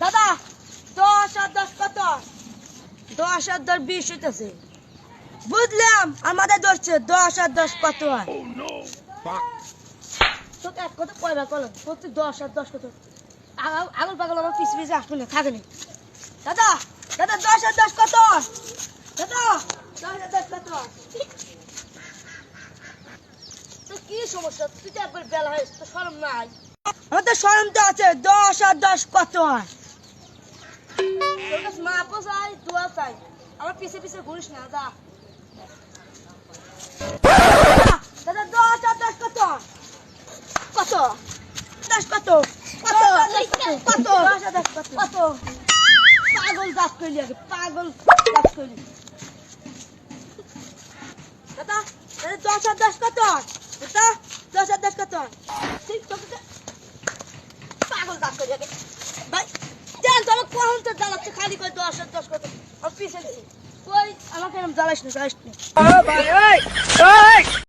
দাদা 10 আর 10 কত? 10 আর 10 20 হইতেছে। বুঝলাম আমাদের ধরছে 10 আর 10 কত হয়? তোকে এক কথা কয়বার কলম প্রতি 10 আর 10 কত? আগুন পাগল আমার পিছে পিছে আসবে না থাকেনি। দাদা দাদা 10 আর 10 কত? দাদা 10 আর 10 কত? তো কি সমস্যা? তুই তো একবার বেলা হয়েছ তো শরম নাই? আমার তো শরম তো আছে। 10 আর 10 কত হয়? তোর কাছে মাপও চাই দোয়া চাই, আমার পিছে পিছে ঘুরিস না। যা দাদা 10 আর 10 কত? কত 10 কত? কত কত 10 আর 10 কত? কত? পাগল দাঁত কইলি আগে, পাগল দাঁত কইলি। দাদা 10 আর 10 কত? দাদা 10 আর 10 কত? ঠিক তো পাগল দাঁত কইলি আগে ভাই। জান তো কোন তো জ্বালাচ্ছে খালি কই 10 আর 10 কত? আর পিছে কই আমাকে জ্বালাইস না জ্বালাইস না।